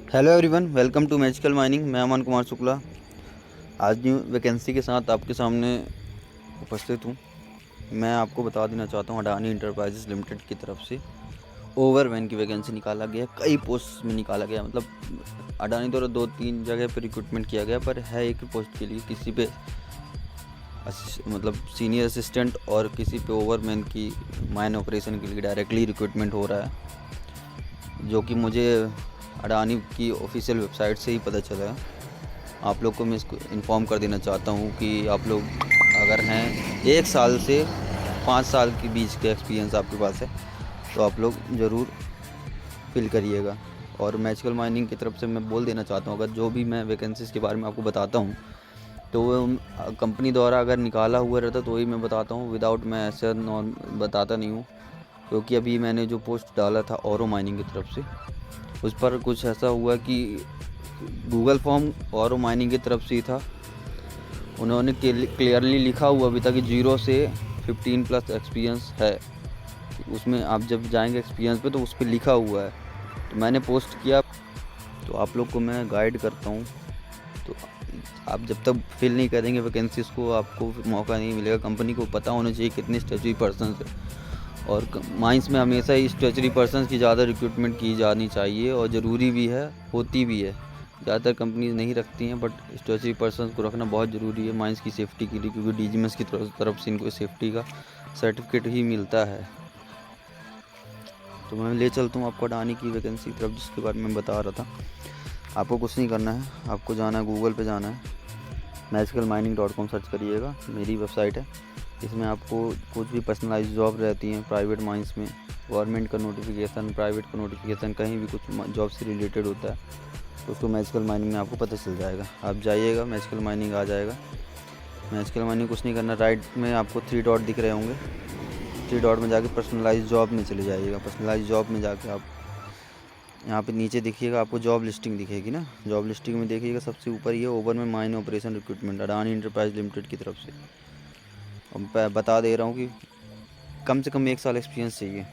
Hello everyone, welcome to magical mining. मैं अमन कुमार शुक्ला आज new vacancy के साथ आपके सामने उपस्थित हूँ। मैं आपको बता देना चाहता हूँ, अडानी इंटरप्राइजेस लिमिटेड की तरफ से ओवरमैन की वैकेंसी निकाला गया। कई पोस्ट में निकाला गया, मतलब अडानी द्वारा 2-3 जगह पर रिक्रूटमेंट किया गया, पर है एक पोस्ट के लिए, किसी पे मतलब सीनियर असिस्टेंट और किसी पे ओवरमैन की माइन ऑपरेशन के लिए डायरेक्टली रिक्रूटमेंट हो रहा है, जो कि मुझे अडानी की ऑफिशियल वेबसाइट से ही पता चला है। आप लोग को मैं इसको इन्फॉर्म कर देना चाहता हूँ कि आप लोग अगर हैं 1 साल से 5 साल के बीच का एक्सपीरियंस आपके पास है तो आप लोग ज़रूर फिल करिएगा। और मैजिकल माइनिंग की तरफ से मैं बोल देना चाहता हूँ, अगर जो भी मैं वैकेंसीज़ के बारे में आपको बताता हूँ तो वो कंपनी द्वारा अगर निकाला हुआ रहता तो वही मैं बताता हूँ, विदाउट मैं ऐसा नॉन बताता नहीं हूँ। क्योंकि अभी मैंने जो पोस्ट डाला था औरो माइनिंग की तरफ से, उस पर कुछ ऐसा हुआ कि गूगल फॉर्म औरो माइनिंग की तरफ से ही था। उन्होंने क्लियरली लिखा हुआ भी था कि 0 से 15+ एक्सपीरियंस है। उसमें आप जब जाएंगे एक्सपीरियंस पे तो उस पर लिखा हुआ है। तो मैंने पोस्ट किया, तो आप लोग को मैं गाइड करता हूँ। तो आप जब तक फिल नहीं करेंगे वैकेंसीज़ को, आपको मौका नहीं मिलेगा। कंपनी को पता होना चाहिए कितने स्टैट्यूटरी पर्सन है, और माइंस में हमेशा ही स्टैट्यूटरी पर्सन्स की ज़्यादा रिक्रूटमेंट की जानी चाहिए, और ज़रूरी भी है, होती भी है। ज़्यादातर कंपनीज नहीं रखती हैं, बट स्टैट्यूटरी पर्सन्स को रखना बहुत ज़रूरी है माइंस की सेफ्टी के लिए, क्योंकि डीजीएमएस की तरफ से इनको सेफ्टी का सर्टिफिकेट ही मिलता है। तो मैं ले चलता हूँ आपको अडानी की वैकेंसी की तरफ, जिसके बारे में बता रहा था। आपको कुछ नहीं करना है, आपको जाना है गूगल पे, जाना है magicalmining.com सर्च करिएगा, मेरी वेबसाइट है। इसमें आपको कुछ भी पर्सनलाइज जॉब रहती हैं प्राइवेट माइंस में, गवर्नमेंट का नोटिफिकेशन, प्राइवेट का नोटिफिकेशन, कहीं भी कुछ जॉब से रिलेटेड होता है तो उसको मैजिकल माइनिंग में आपको पता चल जाएगा। आप जाइएगा, मैजिकल माइनिंग आ जाएगा। मैजिकल माइनिंग कुछ नहीं करना, राइट में आपको 3 डॉट दिख रहे होंगे, 3 डॉट में जाके पर्सनलाइज जॉब में चले जाइएगा। पर्सनलाइज जॉब में जाके आप यहाँ पे नीचे देखिएगा, आपको जॉब लिस्टिंग दिखेगी ना। जॉब लिस्टिंग में देखिएगा सबसे ऊपर ये ओवरमैन mine operation recruitment Adani enterprise limited की तरफ से। अब मैं बता दे रहा हूँ कि कम से कम 1 साल एक्सपीरियंस चाहिए।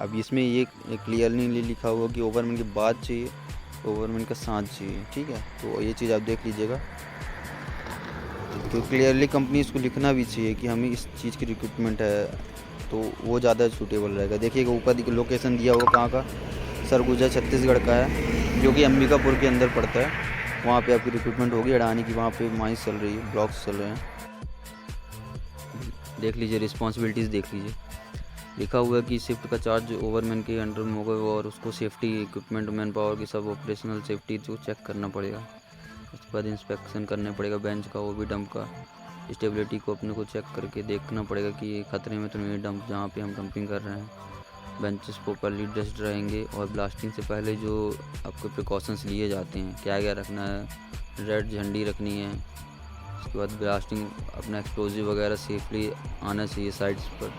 अब इसमें ये क्लियरली लिखा हुआ कि ओवरमैन के बाद चाहिए, ओवरमैन का साथ चाहिए, ठीक है। तो ये चीज़ आप देख लीजिएगा। तो क्लियरली कंपनी इसको लिखना भी चाहिए कि हमें इस चीज़ की रिक्रूटमेंट है, तो वो ज़्यादा सूटेबल रहेगा। देखिएगा ऊपर लोकेशन दिया हुआ कहाँ का, सरगुजा छत्तीसगढ़ का है, जो कि अंबिकापुर के अंदर पड़ता है। वहाँ पे आपकी रिक्रूटमेंट होगी अडानी की, वहाँ पे माइंस चल रही है, ब्लॉक्स चल रहे हैं। देख लीजिए, रिस्पॉन्सिबिलिटीज़ देख लीजिए। लिखा हुआ है कि शिफ्ट का चार्ज ओवरमैन के अंडर में होगा, और उसको सेफ्टी इक्विपमेंट, मैन पावर की सब ऑपरेशनल सेफ्टी जो चेक करना पड़ेगा। उसके बाद इंस्पेक्शन करना पड़ेगा बेंच का, वो भी डंप का स्टेबिलिटी को अपने को चेक करके देखना पड़ेगा कि खतरे में तो नहीं डंप जहाँ पे हम डंपिंग कर रहे हैं। बेंचेस प्रॉपरली डस्ट रहेंगे, और ब्लास्टिंग से पहले जो आपके प्रिकॉशंस लिए जाते हैं, क्या क्या रखना है, रेड झंडी रखनी है। उसके बाद ब्लास्टिंग अपना एक्सप्लोजिव वगैरह सेफली आना चाहिए साइड्स पर,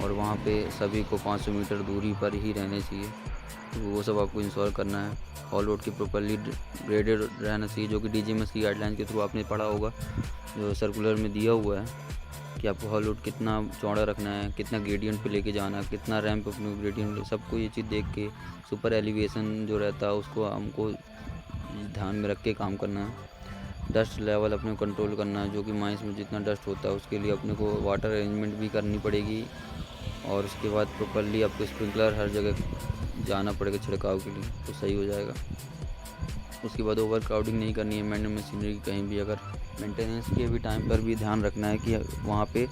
और वहाँ पे सभी को 500 मीटर दूरी पर ही रहने चाहिए। तो वो सब आपको इंश्योर करना है। हॉल रोड की प्रॉपरली ग्रेडेड रहना चाहिए, जो कि डीजीएमएस की गाइडलाइन के थ्रू आपने पढ़ा होगा, जो सर्कुलर में दिया हुआ है कि आपको हॉल रोड कितना चौड़ा रखना है, कितना ग्रेडियंट पे लेके जाना है, कितना रैंप अपने ग्रेडियंट, सबको ये चीज़ देख के सुपर एलिवेशन जो रहता है उसको हमको ध्यान में रख के काम करना है। डस्ट लेवल अपने कंट्रोल करना है, जो कि माइंस में जितना डस्ट होता है उसके लिए अपने को वाटर अरेंजमेंट भी करनी पड़ेगी। और उसके बाद प्रॉपरली आपको स्प्रिंकलर हर जगह जाना पड़ेगा छिड़काव के लिए, तो सही हो जाएगा। उसके बाद ओवर क्राउडिंग नहीं करनी है मैन मशीनरी की कहीं भी। अगर मेंटेनेंस के भी टाइम पर भी ध्यान रखना है कि वहाँ पे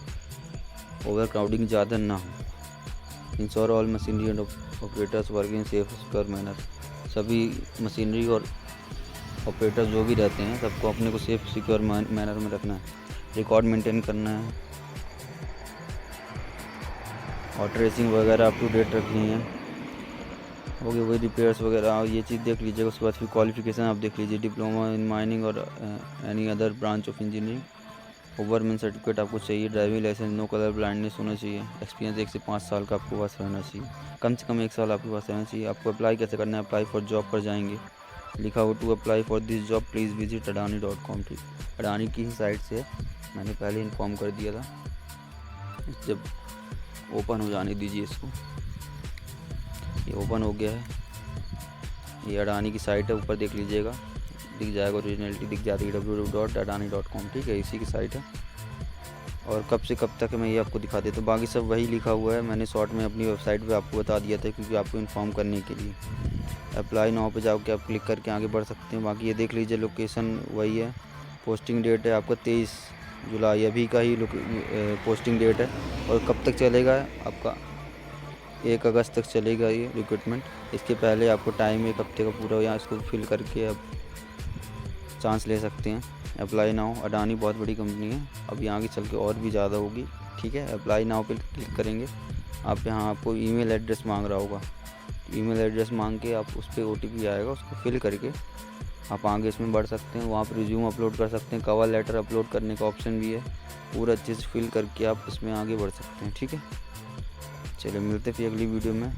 ओवर क्राउडिंग ज़्यादा ना हो। Ensure all machinery and operators working safe secure manner. सभी मशीनरी और ऑपरेटर जो भी रहते हैं सबको अपने को सेफ सिक्योर मैनर में रखना है। रिकॉर्ड मेंटेन करना है, और ट्रेसिंग वगैरह अप टू डेट रखनी है। हो गए वही रिपेयर्स वगैरह, ये चीज़ देख लीजिएगा। उसके बाद फिर क्वालिफिकेशन आप देख लीजिए, डिप्लोमा इन माइनिंग और any other branch of engineering. Overman certificate आपको चाहिए। Driving licence, no colour blindness होना चाहिए। एक्सपीरियंस 1 से 5 साल का आपके पास रहना चाहिए, कम से कम 1 साल आपके पास रहना चाहिए। आपको अप्लाई कैसे करना है, अप्लाई फॉर जॉब पर जाएंगे, लिखा हो to apply for this job please visit Adani dot com. ठीक, अडानी की ही साइट से मैंने पहले इन्फॉर्म कर दिया था। जब ओपन हो जाने दीजिए इसको, ये ओपन हो गया है। ये अडानी की साइट है, ऊपर देख लीजिएगा, दिख जाएगा, ओरिजिनलिटी दिख जाती है www.adani.com, ठीक है, इसी की साइट है। और कब से कब तक मैं ये आपको दिखा देता हूँ, बाकी सब वही लिखा हुआ है, मैंने शॉर्ट में अपनी वेबसाइट पे आपको बता दिया था क्योंकि आपको इन्फॉर्म करने के लिए। अप्लाई नाउ पे जाके आप क्लिक करके आगे बढ़ सकते हैं। बाकी ये देख लीजिए, लोकेशन वही है, पोस्टिंग डेट है आपका 23 जुलाई, अभी का ही पोस्टिंग डेट है। और कब तक चलेगा आपका, 1 अगस्त तक चलेगा ये रिक्रूटमेंट। इसके पहले आपको टाइम 1 हफ्ते का पूरा यहाँ इसको फिल करके आप चांस ले सकते हैं। अप्लाई नाउ, अडानी बहुत बड़ी कंपनी है, अब यहाँ आगे चल के और भी ज़्यादा होगी, ठीक है। अप्लाई नाउ पे क्लिक करेंगे आप, यहाँ आपको ईमेल एड्रेस मांग रहा होगा, ईमेल एड्रेस मांग के आप उस पर OTP आएगा, उसको फिल करके आप आगे इसमें बढ़ सकते हैं। वहाँ पर रिज्यूम अपलोड कर सकते हैं, कवर लेटर अपलोड करने का ऑप्शन भी है, पूरा अच्छे से फिल करके आप इसमें आगे बढ़ सकते हैं, ठीक है। चलिए मिलते फिर अगली वीडियो में।